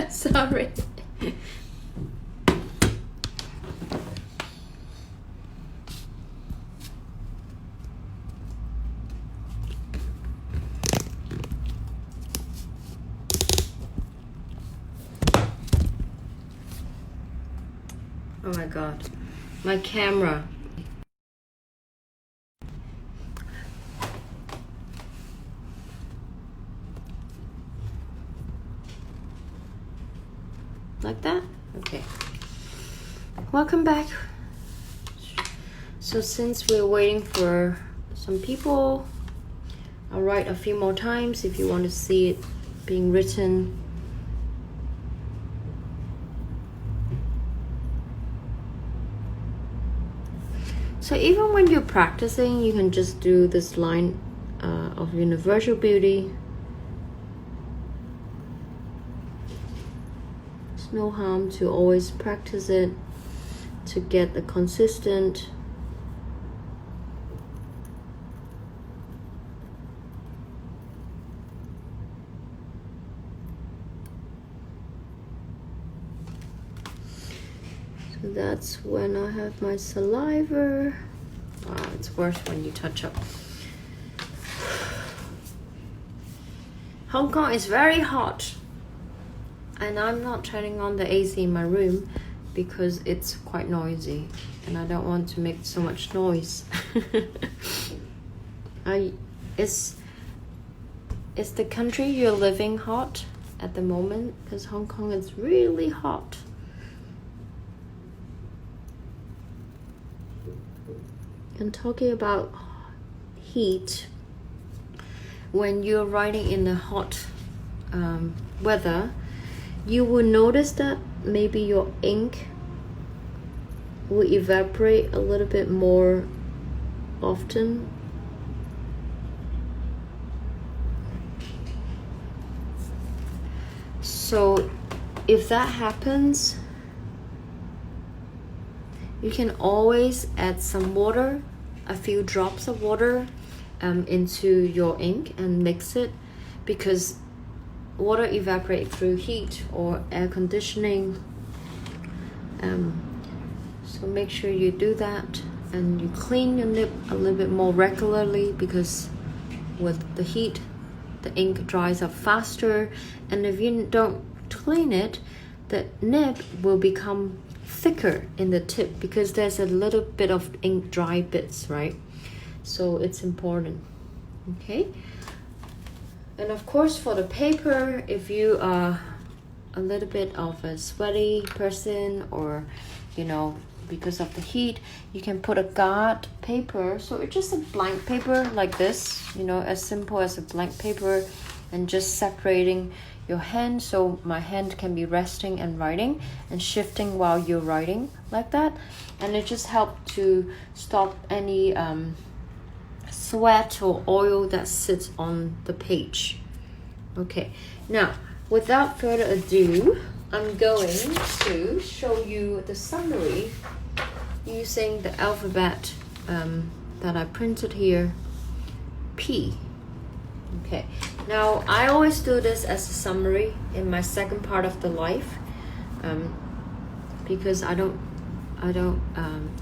Sorry. Oh my god, my camera. Like that? Okay. Welcome back. So since we're waiting for some people, I'll write a few more times if you want to see it being written. So even when you're practicing, you can just do this line of universal beauty. There's no harm to always practice it to get the consistent. So that's when I have my saliva. Wow, it's worse when you touch up. Hong Kong is very hot, and I'm not turning on the AC in my room because it's quite noisy and I don't want to make so much noise. Is the country you're living hot at the moment? Because Hong Kong is really hot. And talking about heat, when you're writing in the hot weather, you will notice that maybe your ink will evaporate a little bit more often. So if that happens, you can always add some water, a few drops of water into your ink and mix it, because water evaporates through heat or air conditioning. So make sure you do that, and you clean your nib a little bit more regularly, because with the heat the ink dries up faster, and if you don't clean it, the nib will become thicker in the tip because there's a little bit of ink dry bits, right? So it's important. Okay, and of course for the paper, if you are a little bit of a sweaty person, or you know, because of the heat, you can put a guard paper. So it's just a blank paper like this, you know, as simple as a blank paper, and just separating your hand so my hand can be resting and writing and shifting while you're writing like that, and it just helps to stop any sweat or oil that sits on the page. Okay, now without further ado, I'm going to show you the summary using the alphabet that I printed here, P. Okay, now I always do this as a summary in my second part of the life, because I don't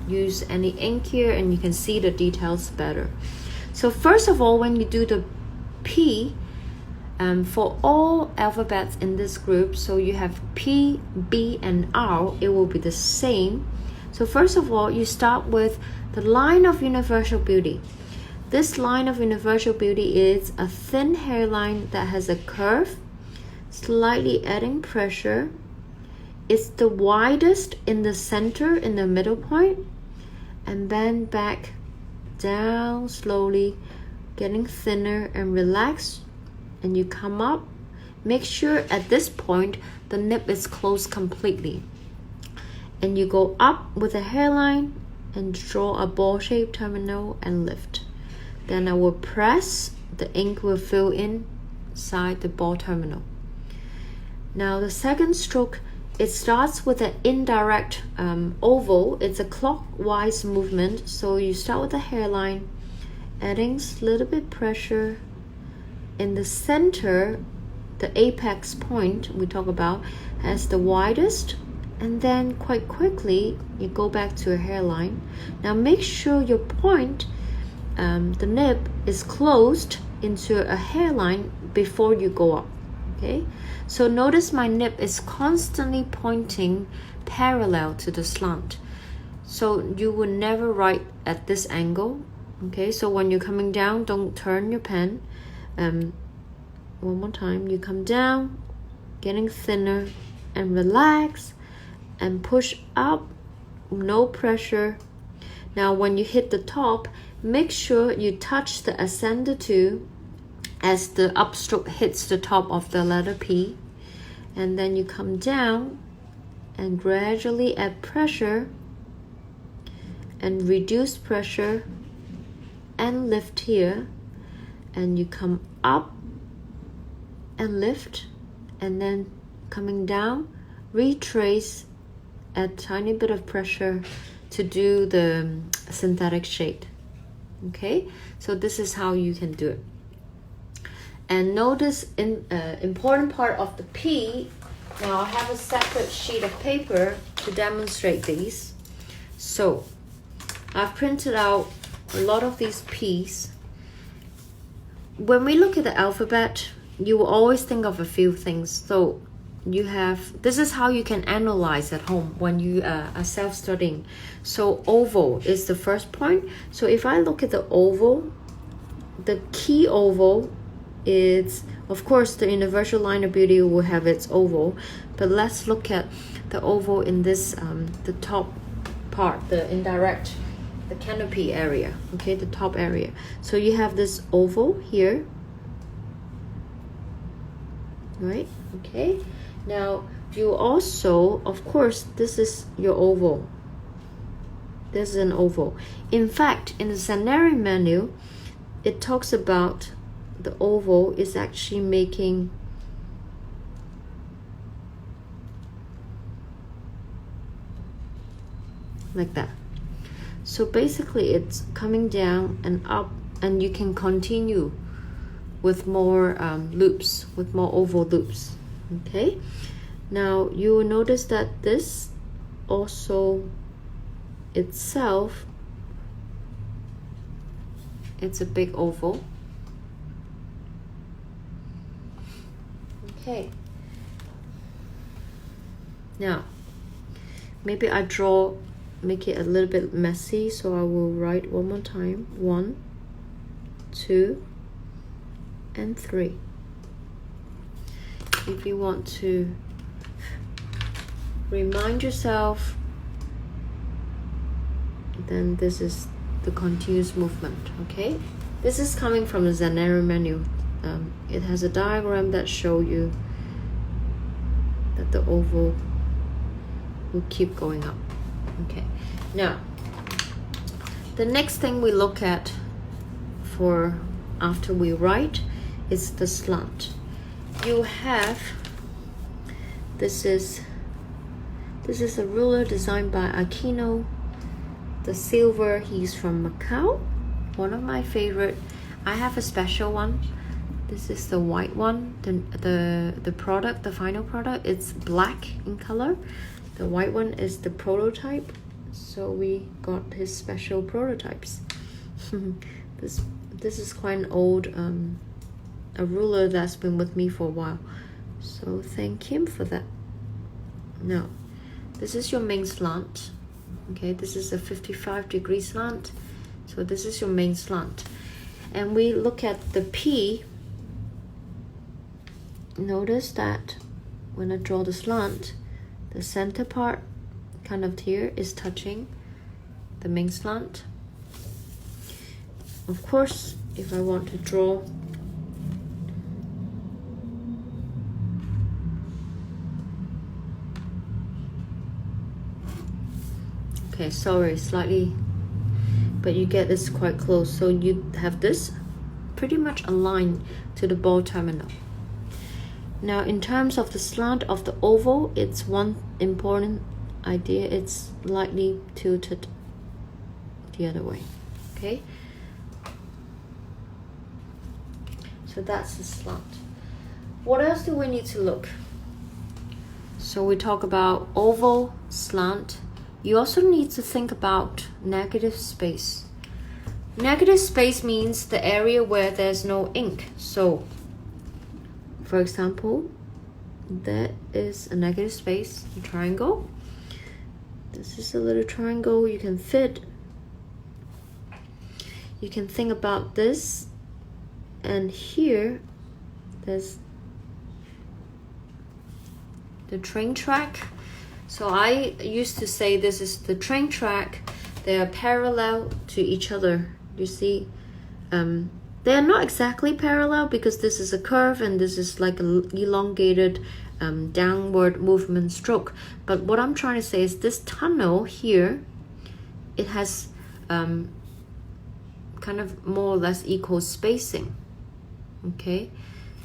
use any ink here, and you can see the details better. So first of all, when you do the P, for all alphabets in this group, so you have P, B, and R, it will be the same. So first of all, you start with the line of universal beauty. This line of universal beauty is a thin hairline that has a curve, slightly adding pressure. It's the widest in the center, in the middle point, and then back down slowly, getting thinner and relaxed, and you come up. Make sure at this point the nib is closed completely, and you go up with a hairline and draw a ball-shaped terminal and lift. Then I will press, the ink will fill inside the ball terminal. Now the second stroke, it starts with an indirect oval. It's a clockwise movement. So you start with the hairline, adding a little bit pressure in the center. The apex point we talk about has the widest, and then quite quickly you go back to a hairline. Now make sure your point, the nib, is closed into a hairline before you go up. Okay, so notice my nib is constantly pointing parallel to the slant, so you would never write at this angle. Okay, so when you're coming down, don't turn your pen. One more time, you come down, getting thinner, and relax and push up, no pressure. Now when you hit the top, make sure you touch the ascender 2 as the upstroke hits the top of the letter P, and then you come down and gradually add pressure and reduce pressure and lift here, and you come up and lift, and then coming down, retrace, add tiny bit of pressure to do the synthetic shade. Okay, so this is how you can do it. And notice in important part of the P. Now I have a separate sheet of paper to demonstrate these. So I've printed out a lot of these P's. When we look at the alphabet, you will always think of a few things. So you have, this is how you can analyze at home when you are self-studying. So oval is the first point. So if I look at the oval, the key oval is, of course, the Universal Line of Beauty will have its oval, but let's look at the oval in this, the top part, the indirect, the canopy area, okay, the top area. So you have this oval here, right? Okay, now you also, of course, this is your oval. This is an oval. In fact, in the scenario menu, it talks about the oval is actually making like that. So basically it's coming down and up, and you can continue with more loops, with more oval loops. Okay, now you will notice that this also itself, it's a big oval. Okay, now maybe I draw, make it a little bit messy, so I will write one more time, 1, 2, and 3. If you want to remind yourself, then this is the continuous movement. Okay, this is coming from the scenario menu. It has a diagram that show you that the oval will keep going up. Okay, now the next thing we look at for after we write is the slant. You have, this is a ruler designed by Aquino, the silver. He's from Macau, one of my favorite. I have a special one. This is the white one. The product, the final product, it's black in color. The white one is the prototype, so we got his special prototypes. This is quite an old a ruler that's been with me for a while, so thank him for that. Now this is your main slant. Okay, this is a 55-degree slant, so this is your main slant. And we look at the P. Notice that when I draw the slant, the center part kind of here is touching the main slant. Of course, if I want to draw okay, sorry, slightly, but you get this quite close. So you have this pretty much aligned to the ball terminal. Now in terms of the slant of the oval, it's one important idea. It's slightly tilted the other way. Okay, so that's the slant. What else do we need to look? So we talk about oval, slant. You also need to think about negative space. Negative space means the area where there's no ink. So for example, that is a negative space, a triangle. This is a little triangle you can fit. You can think about this, and here there's the train track. So I used to say this is the train track. They are parallel to each other. You see, they are not exactly parallel because this is a curve and this is like an elongated downward movement stroke. But what I'm trying to say is this tunnel here, it has kind of more or less equal spacing. Okay,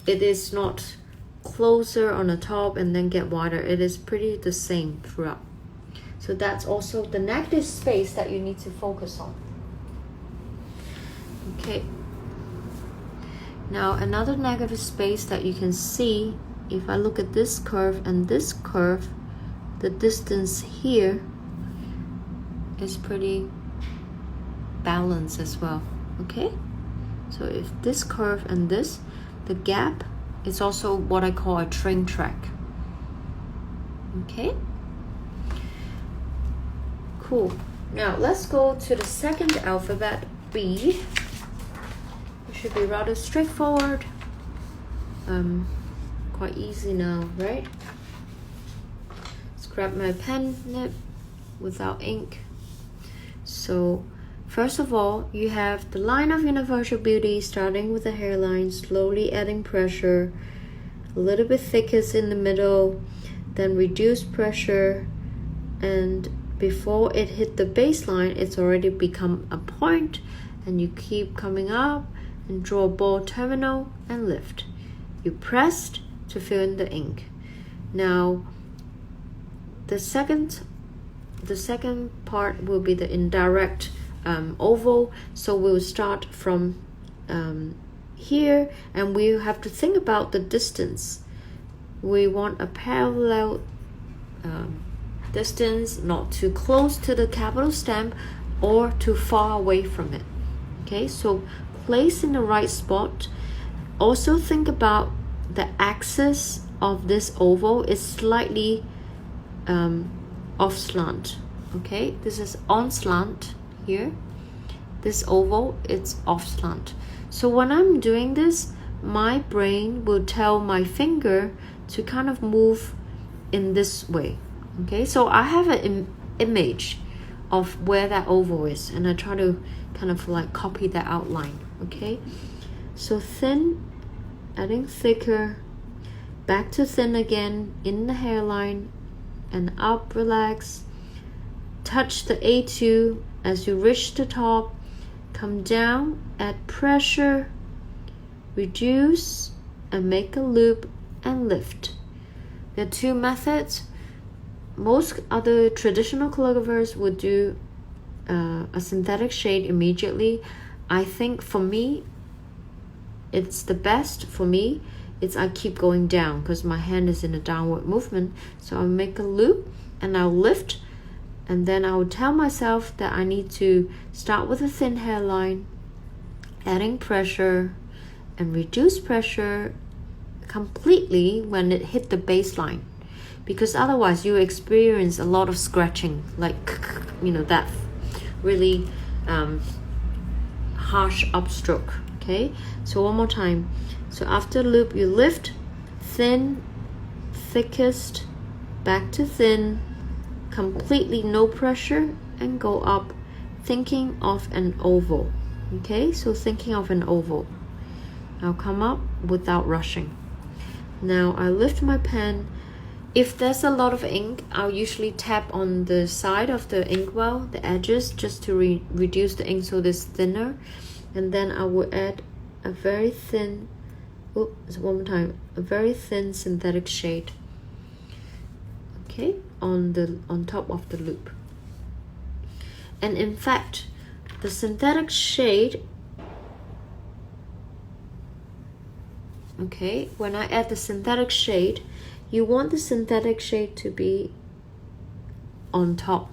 it is not closer on the top and then get wider. It is pretty the same throughout. So that's also the negative space that you need to focus on. Okay, now another negative space that you can see, if I look at this curve and this curve, the distance here is pretty balanced as well. Okay, so if this curve and this, the gap is also what I call a train track. Okay, cool. Now let's go to the second alphabet, B. It should be rather straightforward. Quite easy now, right? Let's grab my pen nib without ink. So first of all, you have the line of universal beauty starting with the hairline, slowly adding pressure, a little bit thickest in the middle, then reduce pressure, and before it hit the baseline, it's already become a point, and you keep coming up and draw a ball terminal and lift. You pressed to fill in the ink. Now the second part will be the indirect oval. So we'll start from here, and we have to think about the distance. We want a parallel distance, not too close to the capital stamp or too far away from it. Okay, so place in the right spot. Also think about the axis of this oval is slightly off slant. Okay, this is on slant here. This oval, it's off slant. So when I'm doing this, my brain will tell my finger to kind of move in this way. Okay, so I have an image of where that oval is, and I try to kind of like copy that outline. Okay, so thin, adding thicker, back to thin again in the hairline, and up, relax. Touch the A2 as you reach the top, come down, add pressure, reduce, and make a loop and lift. There are two methods. Most other traditional calligraphers would do a synthetic shade immediately. I think for me, it's the best for me. I keep going down because my hand is in a downward movement. So I'll make a loop and I'll lift, and then I will tell myself that I need to start with a thin hairline, adding pressure, and reduce pressure completely when it hit the baseline, because otherwise you experience a lot of scratching, like that really harsh upstroke. Okay, so one more time. So after loop, you lift, thin, thickest, back to thin, completely no pressure, and go up, thinking of an oval. Okay, so thinking of an oval. I'll come up without rushing. Now I lift my pen. If there's a lot of ink, I'll usually tap on the side of the inkwell, the edges, just to reduce the ink so it's thinner. And then I will add a very thin oops, one more time, a very thin synthetic shade, okay, on top of the loop. And in fact, the synthetic shade, okay, when I add the synthetic shade, you want the synthetic shade to be on top,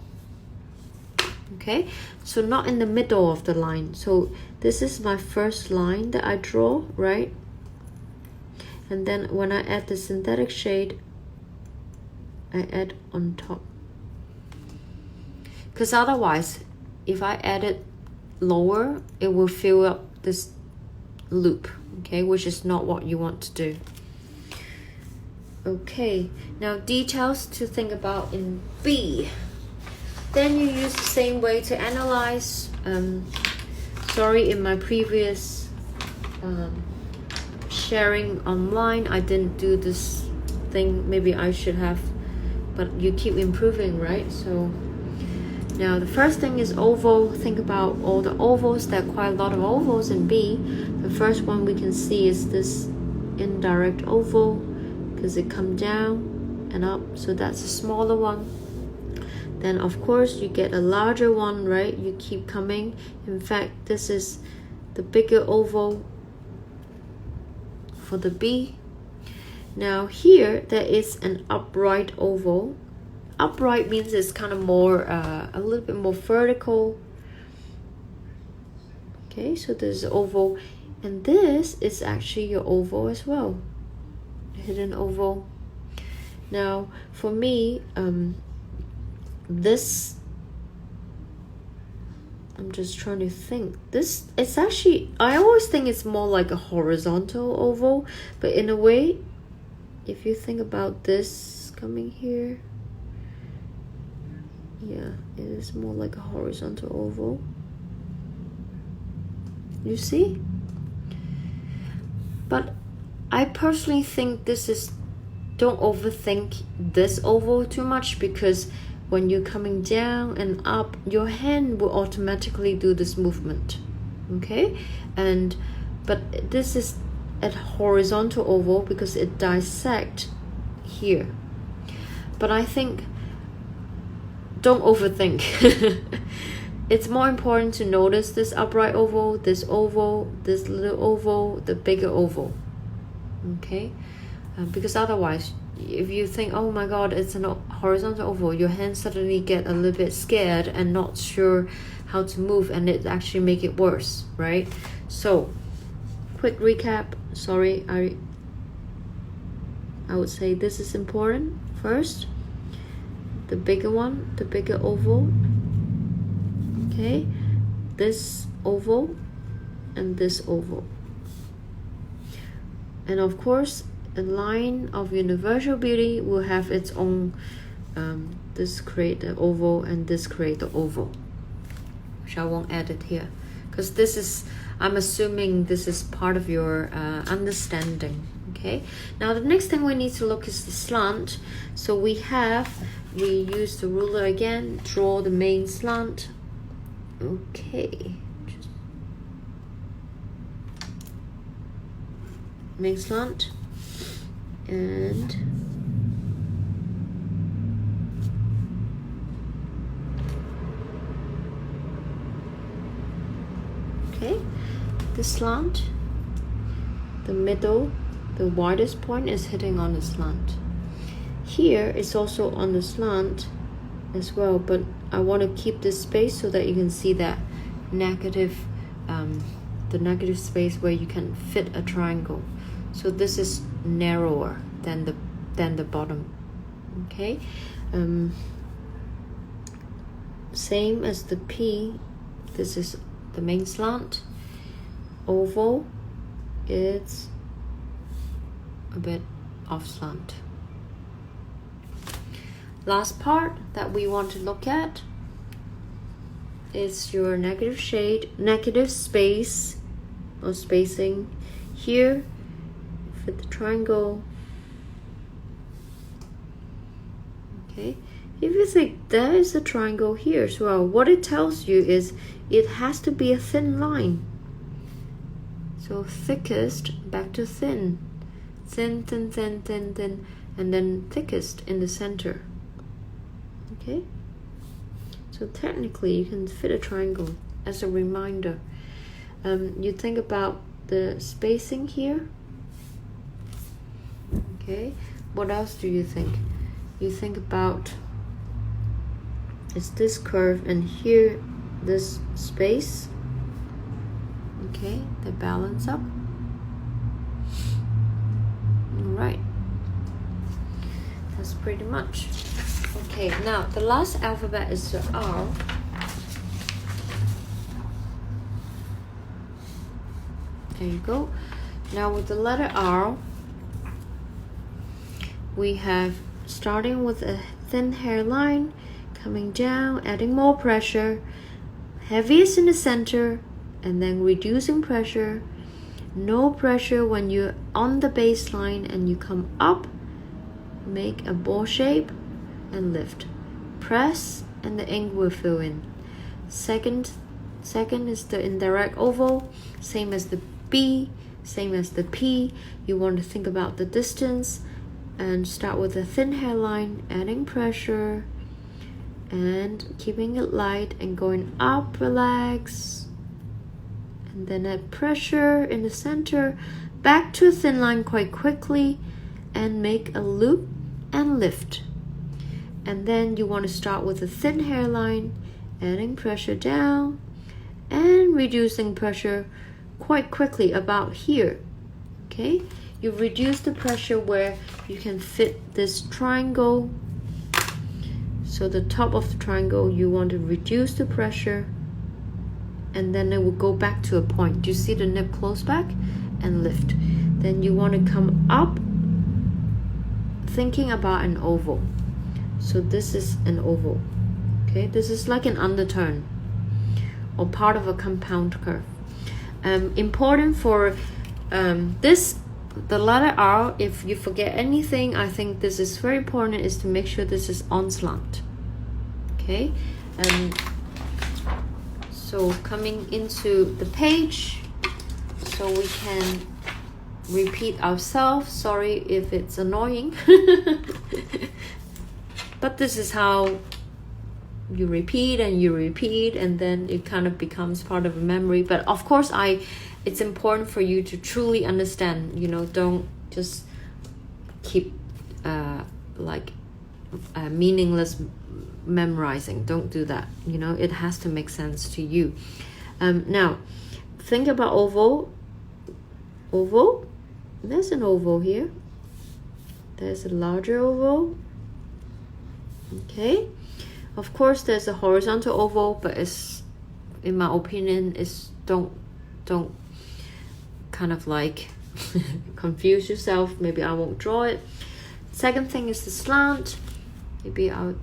okay, so not in the middle of the line. So this is my first line that I draw, right? And then when I add the synthetic shade, I add on top, because otherwise if I add it lower, it will fill up this loop, okay, which is not what you want to do. Okay, now details to think about in B. Then you use the same way to analyze. Sorry, in my previous sharing online, I didn't do this thing. Maybe I should have, but you keep improving, right? So now the first thing is oval. Think about all the ovals. There are quite a lot of ovals in B. The first one we can see is this indirect oval, because it comes down and up, so that's a smaller one. Then of course you get a larger one, right? You keep coming. In fact, this is the bigger oval for the B. Now here there is an upright oval. Upright means it's kind of more a little bit more vertical. Okay, so there's oval, and this is actually your oval as well, hidden oval. Now for me, this, I'm just trying to think, this, it's actually, I always think it's more like a horizontal oval, but in a way, if you think about this coming here, yeah, it is more like a horizontal oval. You see? But I personally think this is, don't overthink this oval too much, because when you're coming down and up, your hand will automatically do this movement, okay? And but this is a horizontal oval because it dissects here. But I think, don't overthink. It's more important to notice this upright oval, this little oval, the bigger oval, okay? Because otherwise, if you think, oh my god, it's a horizontal oval, your hands suddenly get a little bit scared and not sure how to move, and it actually make it worse, right? So quick recap. Sorry, I would say this is important. First, the bigger one, the bigger oval, okay, this oval and this oval. And of course, a line of universal beauty will have its own, this create the oval and this create the oval, which I won't add it here, because this is, I'm assuming this is part of your understanding, okay? Now the next thing we need to look is the slant. So we use the ruler again, draw the main slant, okay, main slant. And okay, the slant, the middle, the widest point is hitting on the slant. Here it's also on the slant as well, but I want to keep this space so that you can see that negative, the negative space where you can fit a triangle. So this is narrower than the bottom, okay? Same as the P, this is the main slant. Oval, it's a bit off slant. Last part that we want to look at is your negative shade, negative space or spacing here. Fit the triangle. Okay, if you think there is a triangle here as well, what it tells you is it has to be a thin line. So thickest back to thin, thin, thin, thin, thin, thin, and then thickest in the center. Okay, so technically you can fit a triangle as a reminder. You think about the spacing here. Okay, what else do you think? You think about, it's this curve and here this space. Okay, they balance up. All right, that's pretty much. Okay, now the last alphabet is the R. There you go. Now with the letter R, we have starting with a thin hairline, coming down, adding more pressure, heaviest in the center, and then reducing pressure. No pressure when you're on the baseline and you come up, make a ball shape and lift. Press and the ink will fill in. Second is the indirect oval, same as the B, same as the P. You want to think about the distance and start with a thin hairline, adding pressure and keeping it light and going up, relax, and then add pressure in the center, back to a thin line quite quickly and make a loop and lift. And then you want to start with a thin hairline, adding pressure down and reducing pressure quite quickly about here. Okay, you reduce the pressure where you can fit this triangle. So the top of the triangle, you want to reduce the pressure and then it will go back to a point. Do you see the nib close back and lift? Then you want to come up thinking about an oval. So this is an oval. Okay, this is like an underturn or part of a compound curve. Important for the letter R, if you forget anything, I think this is very important, is to make sure this is on slant. Okay, so coming into the page, so we can repeat ourselves. Sorry if it's annoying, but this is how you repeat and then it kind of becomes part of a memory. But of course it's important for you to truly understand, you know, don't just keep meaningless memorizing. Don't do that, you know, it has to make sense to you. Now think about oval. There's an oval here, there's a larger oval. Okay, of course there's a horizontal oval, but it's, in my opinion, is don't kind of like confuse yourself. Maybe I won't draw it. Second thing is the slant. Maybe I'll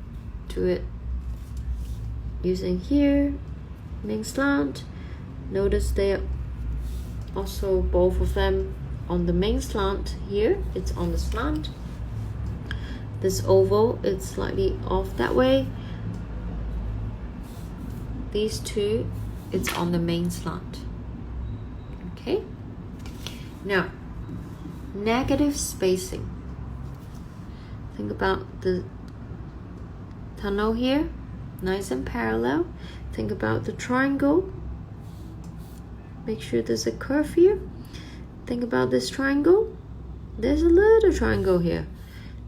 do it using here, main slant. Notice they're also both of them on the main slant. Here it's on the slant. This oval, it's slightly off that way. These two, it's on the main slant. Okay, now negative spacing. Think about the tunnel here, nice and parallel. Think about the triangle. Make sure there's a curve here. Think about this triangle. There's a little triangle here.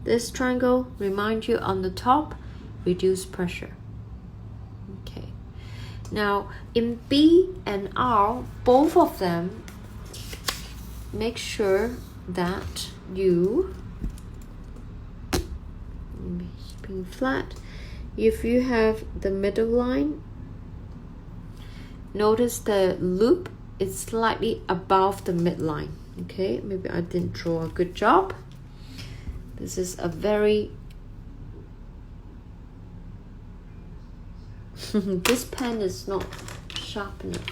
This triangle, remind you on the top, reduce pressure. Okay. Now in B and R, both of them, make sure that you keeping flat. If you have the middle line, notice the loop is slightly above the midline. Okay, maybe I didn't draw a good job. This is a very this pen is not sharp enough.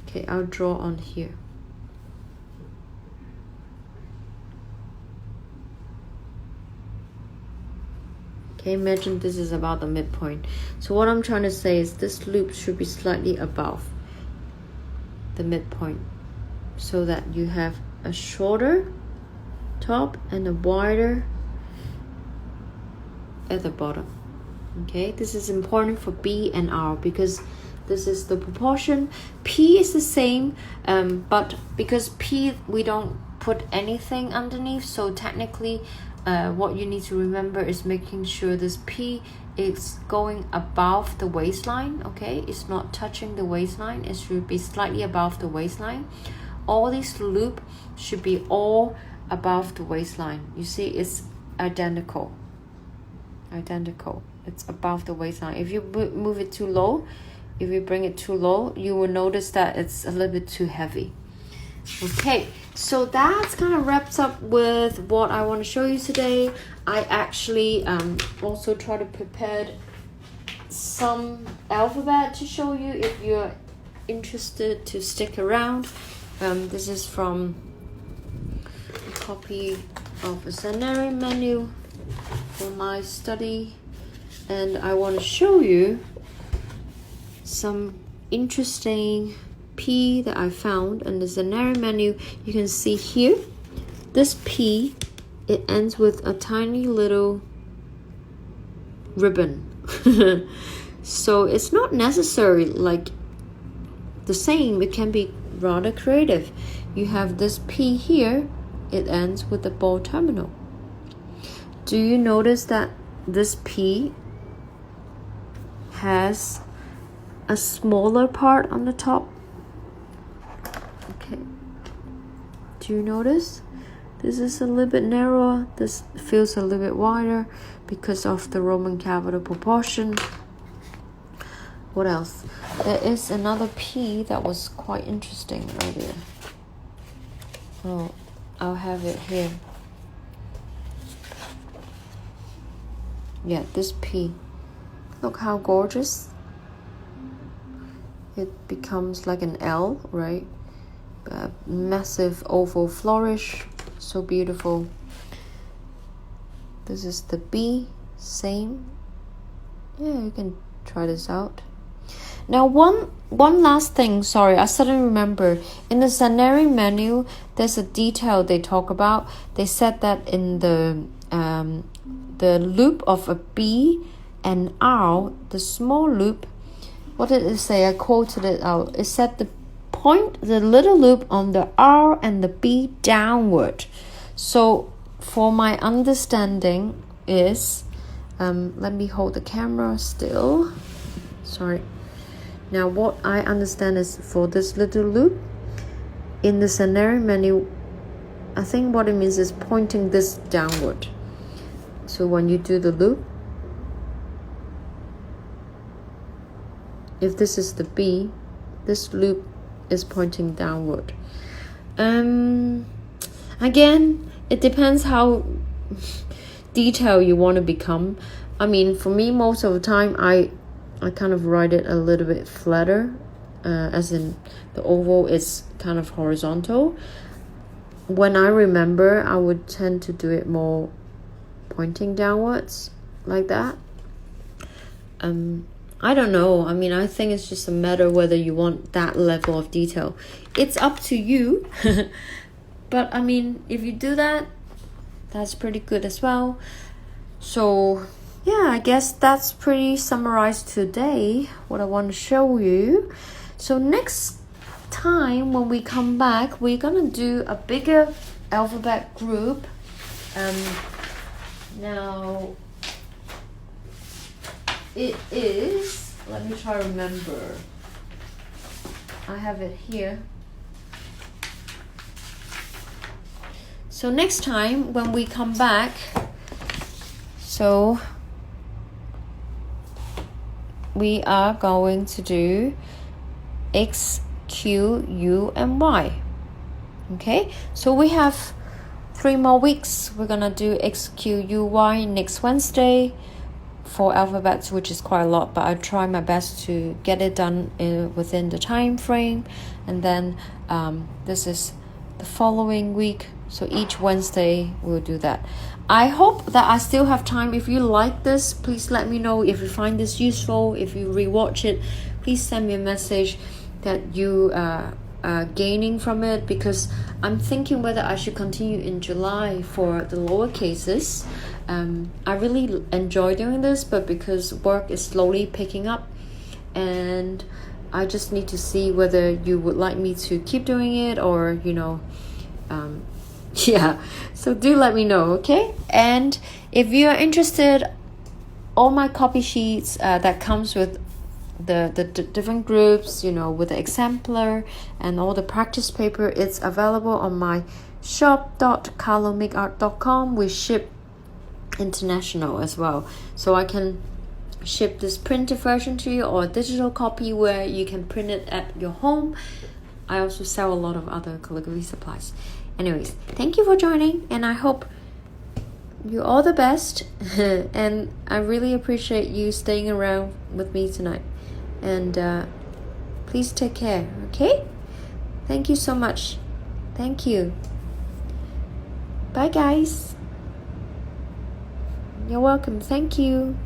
Okay, I'll draw on here. Okay, imagine this is about the midpoint. So what I'm trying to say is this loop should be slightly above the midpoint. so that you have a shorter top and a wider at the bottom. Okay, this is important for B and R because this is the proportion. P is the same, but because P we don't put anything underneath, so technically what you need to remember is making sure this P is going above the waistline. Okay, it's not touching the waistline, it should be slightly above the waistline. All these loop should be all above the waistline. You see, it's identical, it's above the waistline. If you move it too low, if you bring it too low, you will notice that it's a little bit too heavy. Okay, so that's kind of wraps up with what I want to show you today. I actually also try to prepare some alphabet to show you if you're interested to stick around. This is from a copy of a scenario menu for my study, and I want to show you some interesting P that I found in the scenario menu. You can see here, this P, it ends with a tiny little ribbon. So it's not necessary like the same, it can be rather creative. You have this P here, it ends with a ball terminal. Do you notice that this P has a smaller part on the top? Okay, do you notice? This is a little bit narrower, this feels a little bit wider because of the Roman capital proportion. What else? There is another P that was quite interesting right there. Oh, I'll have it here. Yeah, this P. Look how gorgeous. It becomes like an L, right? A massive oval flourish. So beautiful. This is the B, same. Yeah, you can try this out. Now one last thing, sorry, I suddenly remember. In the scenario menu, there's a detail they talk about. They said that in the loop of a B and R, the small loop, what did it say? I quoted it out. It said point the little loop on the R and the B downward. So for my understanding is, let me hold the camera still. Sorry. Now what I understand is for this little loop, in the scenario menu, I think what it means is pointing this downward. So when you do the loop, if this is the B, this loop is pointing downward. Again, it depends how detailed you want to become. I mean, for me, most of the time, I kind of write it a little bit flatter, as in the oval is kind of horizontal. When I remember, I would tend to do it more pointing downwards, like that. I don't know. I mean, I think it's just a matter whether you want that level of detail. It's up to you. But I mean, if you do that, that's pretty good as well. So yeah, I guess that's pretty summarized today, what I want to show you. So next time when we come back, we're gonna do a bigger alphabet group. Now it is, let me try to remember. I have it here. So next time when we come back, so we are going to do X, Q, U, and Y. Okay, so we have 3 more weeks. We're gonna do X, Q, U, Y next Wednesday for alphabets, which is quite a lot, but I try my best to get it done within the time frame. And then this is the following week, so each Wednesday we'll do that. I hope that I still have time. If you like this, please let me know. If you find this useful, if you rewatch it, please send me a message that you gaining from it, because I'm thinking whether I should continue in July for the lower cases. I really enjoy doing this, but because work is slowly picking up, and I just need to see whether you would like me to keep doing it, or yeah, so do let me know, okay? And if you are interested, all my copy sheets that comes with the different groups, with the exemplar and all the practice paper, it's available on my shop.kalomakeart.com. We ship international as well, so I can ship this printed version to you, or a digital copy where you can print it at your home. I also sell a lot of other calligraphy supplies. Anyways, thank you for joining, and I hope you all the best. And I really appreciate you staying around with me tonight, and please take care, okay? Thank you so much. Thank you. Bye guys. You're welcome. Thank you.